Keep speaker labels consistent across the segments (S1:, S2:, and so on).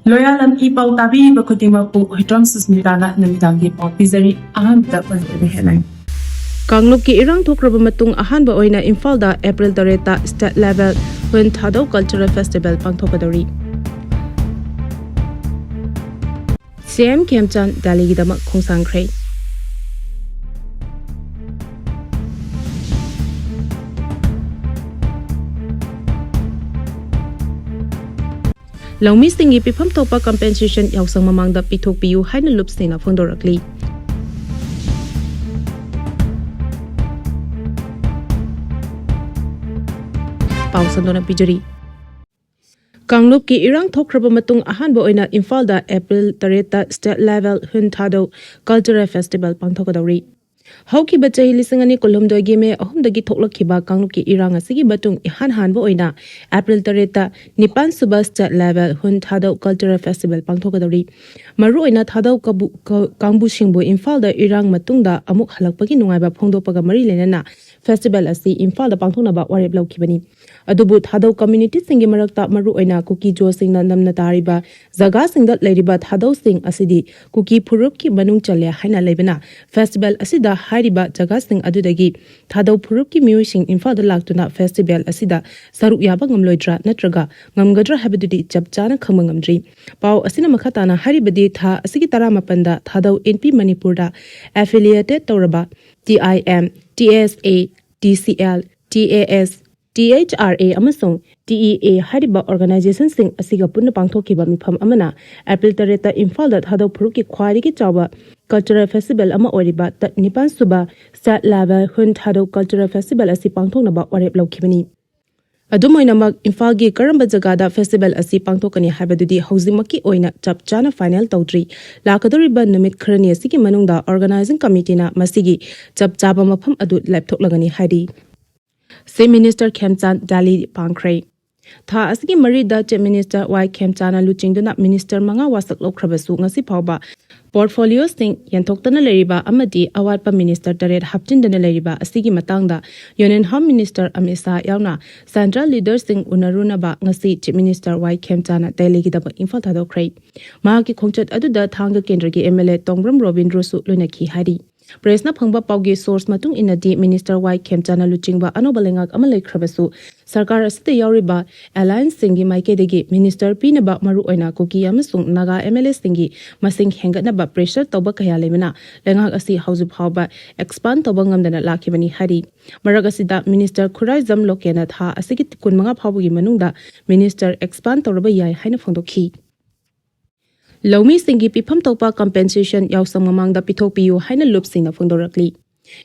S1: Loyalam E-PAO tabi bakutima po hitram susmitana namitangi po pizari aham da headline.
S2: Kangluk ki irang thokraba matung ahanba oina Imphalda April 3 state level Hun-Thadou Cultural Festival Pangthokadouri. CM Khemchand Delhida Paisinkhre. Longmi stingi pipam topa compensation yausang mamangda pithok piu haina lupsina phondorakli. Pausandona pijari. Kangluk ki irang thokraba matung ahanba oina Imphalda April 3 state level Hun-Thadou Cultural Festival Pangthokadouri. Hauki bachai lisangani kolomdoi game ahumdagi thoklakhiba kangluk ki irang asigi batung ihan hanba oina April 3 Nipan Suba state level Hun-Thadou Cultural Festival Pangthokadouri. Maru oina Thadou kangbu singbu Imphalda irang matungda amuk halakpagi nungaiba phongdopaga mari lenana festival asi Imphalda pangthonaba warep laukhibani. Adubu Thadou community singi marakta maru oina kuki jo singna namna tariba jaga singda leiriba Thadou sing asidi kuki phurup ki manung chalya haina leibana festival asida hairiba jaga sing adudagi Thadou phurup ki miu sing Imphalda laktuna festival asida saruk yaba ngamloidra natraga ngamgadra habidudi chapchana khamangamdri pau asina makhatana haribadi tha asigi taramapanda Thadou NP Manipurda affiliated Tauraba TIM TSA TCL TAS THRA amasung TEA hariba organization sing asiga punna pangthokiba mifam amana April 3 Imphalda Thadou phuruki khwarigi chawa cultural festival ama oriba Nipan Suba state level Hun-Thadou Cultural Festival asi pangthoknaba warep laukhibani. Adumoinamak Imphalgi karamba jagada festival asi pangthokani habadudi hauzimaki oina chapchana final tawdri lakadoriba numit kharani asigi manungda organizing committee na masigi chapchaba mafam adu lapthoklagani haidi. Se Minister Khemchand Paisinkhre. Tha asigi mari da Chief Minister Y Khemchand luchingduna Minister manga wasak lokkhrabasu ngasi phawba portfolio sing yantoktana leriba amadi awatpa Minister Taret hapchindana leriba asigi matangda Union Home Minister Amisa yauna Central Leaders sing unarunaba ngasi Chief Minister Y Khemchand Delhida Imphalda khre mahaki khongchat aduda thanga kendragi MLA Tongbram Robindro su lunaki hari. Presna phangba paugi source matung inadi Minister Y Khemchand luchingba anobalengak amalai khrabasu sarkar asite yauriba alliance singi maikedegi minister pinaba maru oina kuki amasung naga MLA singi masing hengatnaba pressure toba kaya lemena lengak asi hauzu phawba expand toba ngamdana lakhibani hari maragasida minister Khurai Jam Lokena tha asigi kunmanga phawbugi manungda minister expand toraba yai haina phongdokhi. Lomi singi pipam topa compensation yausang mamangda pithok piu haina lupsina phongdorakli.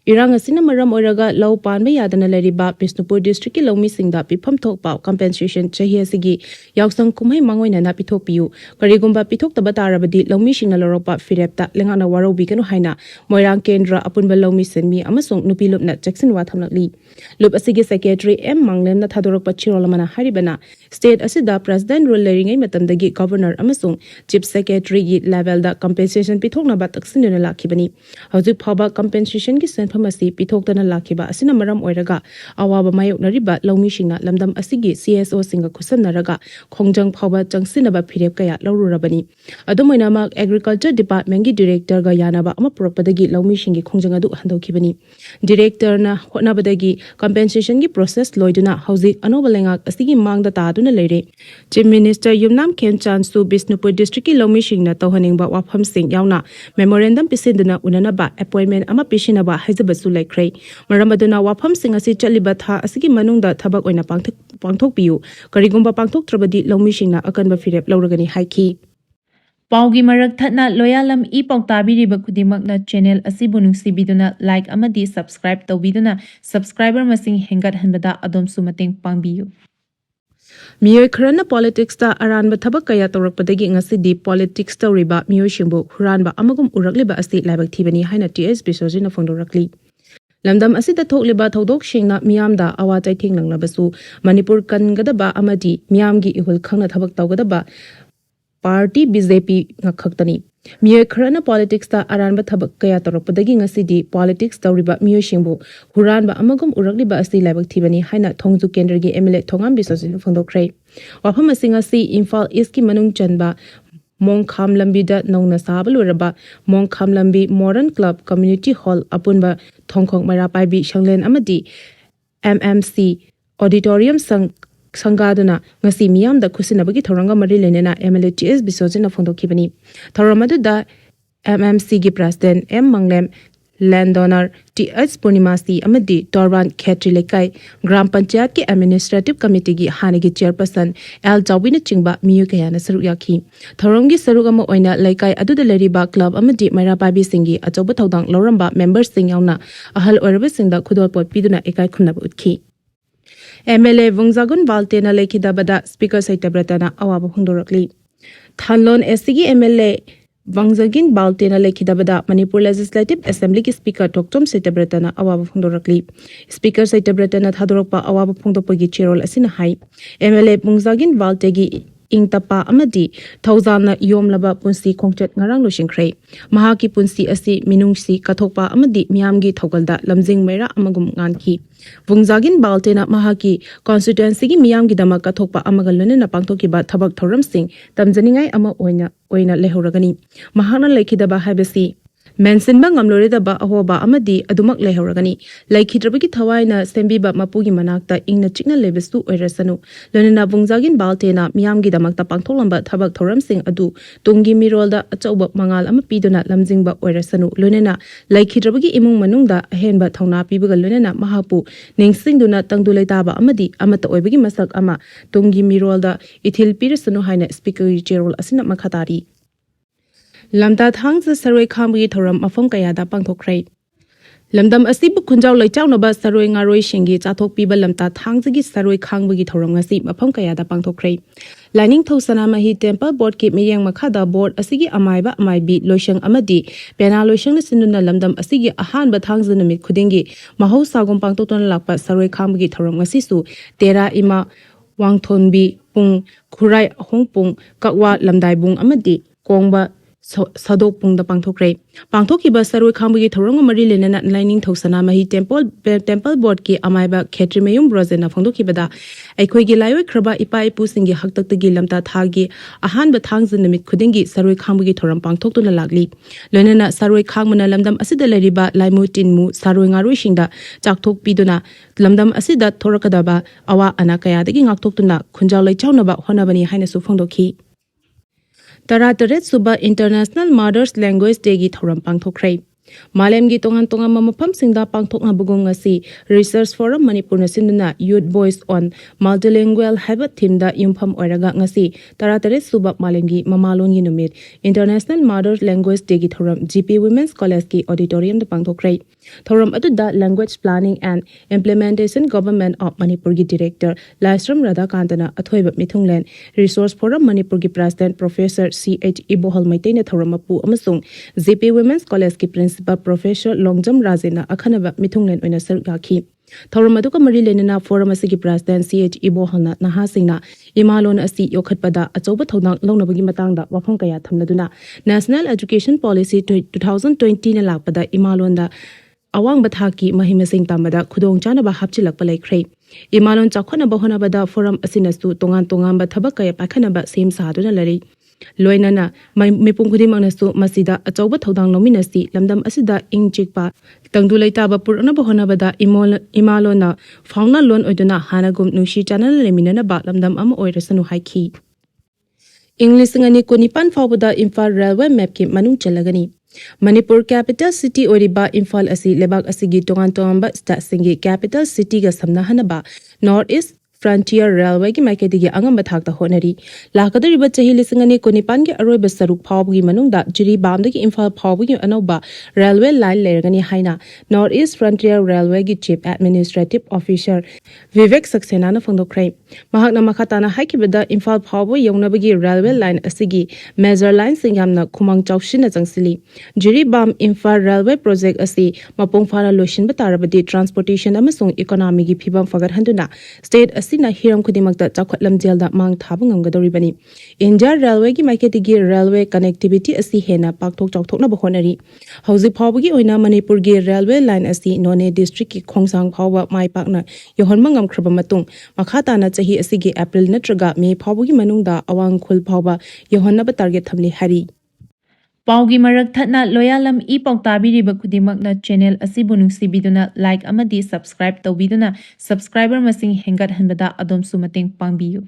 S2: Irang asina maram oiraga law panba yadana leriba Bisnupur district ki lomi singda pipam thokpa compensation chahi asigi yausang kumhai mangoina na pithok piu karigumba pithok taba tarabadi lomi singna loropa firepta lengana warobi kanu haina moirang kendra apunba lomi senmi amasung nupi lupna jackson wa thamlakli lup asigi secretary M Manglem na thadorokpa chirolamana haribana state asida president rule leringai matamdagi governor amasung chief secretary gi level da compensation pithokna ba taksinena lakhibani haujuk phaba compensation gi senphamasi pithoktana lakhiba asina maram oiraga awaba mayoknariba lawmishingna lamdam asigi CSO singa khusannaraga khongjang phawba changsinaba phirep kaya lawrurabani adumoina mak agriculture department gi director ga yanaba ama propadagi lawmishingi khongjang adu handokhibani director na honabadagi compensation gi process loiduna hauji anobalengak asigi mangda taduna leire chief minister Yumnam Khemchand su Bisnupur district ki lawmishingna tawhaningba wafam sing yauna memorandum pisinduna unanaba appointment ama pishinaba haizabasu laikhre maramaduna wafam sing asi chaliba tha asigi manungda thabak oina pangthok piu karigumba pangthok trabadi lawmishingna akanba firep lawragani haiki.
S3: Paugi marak thatna Loyalam E-PAO tabiriba khudimakna channel asibu nungsibiduna like amadi subscribe tawbiduna subscriber masing hengat hanbada adomsu mateng pangbiyu.
S2: Miyoi kharana politics ta aranba thabak kaya tawrakpadagi ngasidi politics tawriba miyoi shingbu huranba amagum urakliba asi laibak thibani haina TSB sojina phongdorakli. Lamdam asida thokliba thodok shingna miyamda awachai thinglanglabasu Manipur kangadaba amadi miyamgi ihul khangna thabak tawgadaba party BJP ngakhaktani. Miyoi kharana politics ta aranba thabak kaya tawrakpadagi ngasidi politics tawriba miyoi shingbu huranba amagum urakliba asi laibak thibani haina thongju kendragi MLA Thongam Bisosina phongdokre. Wafam asing asi Imphal East ki manung chanba Mongkham Lambida Nongna Sabaluraba, Mongkham Lambi Modern Club Community Hall Apunba Thongkhong Marapaibi Shanglen Amadi MMC Auditorium Sangaduna ngasi miyam da khusinabagi thoranga mari lenena MLTS bisojina phondokibani thoramadu da MMC gi president M Manglem landowner TS Purnimasi amadi Torban Khetri Lekai Gram Panchayat ki administrative committee gi hanigi chairperson L Jawina chingba miyu kayana saruk yakhi thorongi saruk ama oina Lekai aduda leriba club amadi Mairapabi singi achoba thodang loramba members sing yauna ahal orbe singda khudol pot piduna ekai khunna utki MLA Vungzagun Valtena Lekidabada Speaker Saitabratana Awaba Hundorakli Thanlon SCG MLA Vangzagin Baltena Lekidabada Manipur Legislative Assembly ki Speaker Toktom Saitabratana Awaba Hundorakli Speaker Saitabratana Thadorokpa Awaba Phungdopagi Cherol Asina Hai MLA Vungzagin Valtegi Ingtapa Amadi Thawzana Yomlaba Punsi Khongchat Ngarang Lushinkre Mahaki Punsi Asi Minungsi Kathokpa Amadi Miyamgi Thogalda Lamjing Mera Amagum Nganki Vungzagin Baltena Mahaki Constituency gi Miyamgi Dama Kathokpa Amagalune na Pangthokiba Thabak Thoram Singh Tamjaningai Ama Oina Lehoragani Mahana Lekidaba Habesi Mention bang amlorida ba ahoba amadi adumak lehoragani laikhitrabagi thawaina sembiba mapugi manakta ingna chikna lebestu oirasanu lonena Vungzagin Baltena miyamgi damakta pangtholamba thabak thoram sing adu tungi mirolda achauba mangal ama piduna lamjingba oirasanu lonena laikhitrabagi imung manungda ahenba thongna pibaga lonena mahapu ningsingduna tangduleitaba amadi amata oibagi masak ama tungi mirolda ithil pirasanu haina speaker gerol asina makhatari Lamda Thangza Saroi Khamgi Thoram Mafam Kayada Pangthokre Lamdam Asibu Kunjaw Laichawnaba Saroi Ngaroi Shingi Chathok Piba Lamta Thangzagi Saroi Khangbugi Thoram Ngasi Mafam Kayada Pangthokre Lining Thosana Mahi Temple Board Ki Miyang Makhada Board Asigi Amaiba Amaibi Loishang Amadi Pena Loishang Sinuna Lamdam Asigi Ahanba Thangza Numit Khudingi Maho Sagom Pangtoton Lakpa Saroi Khangbugi Thoram Ngasi Su Tera Ima Wangthonbi Pung Khurai Hongpung Kakwa Lamdai Bung Amadi Kongba Sadok Pungda Pangthokre Pangthokiba Saroi Khangbugi Thorong Mari Lenana Lining Thosana Mahi Temple Board ki Amaiba Khetri Meyum Brozena Phongdokibada Aikhoigi Laiwe Khraba Ipa-ipu Singi Haktaktagi Lamta Thagi Ahanba Thangza Numit Khudingi Saroi Khangbugi Thoram Pangthoktuna Lagli Lenana Saroi Khangmana Lamdam Asida Leriba Laimu Tinmu Saroi Ngaroi Shingda Chakthok Piduna Lamdam Asida Thorakadaba Awa Anakayadagi Ngaktoktuna Khunjaw Laichawnaba Honabani Hainasu Phongdokhi Tara-taret Suba International Mothers Language Day gi thoram pangthokre Malem gi tongan mamapam singda pangthokna bugong ngasi Research Forum Manipur na sinuna Youth Voice on Multilingual Habit theme da yumpham oiraga ngasi tara-taret Suba Malem gi mamalon gi numit International Mothers Language Day gi thoram GP Women's College ki auditorium da pangthokre Thoram atuda Language Planning and Implementation Government of Manipur gi Director Laisram Radhakantana athoiba mithunglen Resource Forum Manipur gi President Professor CH Ibohal Maitena Thoramapu amasung GP Women's College ki Principal Professor Longjam Rajena akhanaba mithunglen oina sargakhi Thoramaduka mari lenena forum asigi President CH Ibohalna nahasingna imalon asi yokhatpada achoba thodang longnabagi matangda wafam kaya thamladuna National Education Policy 2020 na lakpada imalonda Awang Bathaki Mahimasing Tamada Khudong Chanaba Hapchilak Palekre Imalon Chakhonaba Honabada Forum Asinastu Tongan Tongamba Tabakaya Pakhanaba Same Saduna Lari Loinana Mipungkudi Manasu Masida Achoba Thodang Nominasi Lamdam Asida Ing Chikpa Tangdulaitaba Purnaba Honabada Imalona Fauna Lon Oduna Hanagum Nushi Channel Leminana Ba Lamdam Am Oirasanu Haiki English Ngani Kunipan Fawada Imphal Railway Map Ki Manung Chalagani Manipur capital city Oriba Imphal asi lebak asigi tongan tongan state singi capital city ga samna hanaba North-East Frontier Railway ki maiketigi angamba thakta honari lakadariba chahi lisingani konipan ge aroiba saruk phawbugi manungda jiri bamdagi Imphal phawbugi anoba railway line lergani haina North-East Frontier Railway gi chief administrative officer Vivek Saxena na phongdokrai mahakna makhatana haikibada Imphal phawbu yawnabagi railway line asigi major line singamna khumang chawshina changsili jiri bam Imphal railway project asi mapong phara loishin batarabadi transportation amasung economy gi phibam fagar handuna state asina hiram khudimagta chakhatlam jelda mang thaba ngamgadoribani India Railway gi maiketigi railway connectivity asi hena pakthok chawthokna bahonari hauji phawgi oina Manipur gi railway line asi None district ki khongsang phawba mai pakna yohonma ngamkhraba matung makhata na chahi asigi April natraga May phawgi manungda awang khul phawba yohonnaba target thamli hari
S3: Paugi marak thatna Loyalam E-PAO tabiriba khudimagna channel asibu nungsibiduna like amadi subscribe tawbiduna subscriber masing hengat hanbada adom sumateng pangbiyu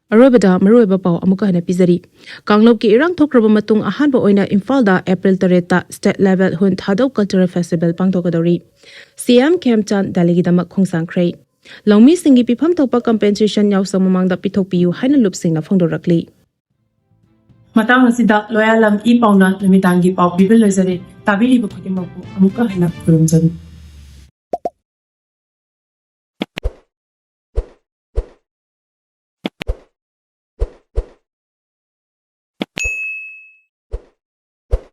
S2: Arobada maroiba paw amuka hana pizari Kanglop ki irang thokraba matung ahanba oina Imphalda April 3 state level Hun-Thadou cultural festival Pangthokadouri CM Khemchand Delhida Paisinkhre Longmi singi pifam thopa compensation yaw samamangda pithokpiyu haina lupsingna phongdorakli
S1: Matang asida Loyalam E-PAO na namitangi pau bibil lazare tabiri bakudi mapu amuka hana kurumjani.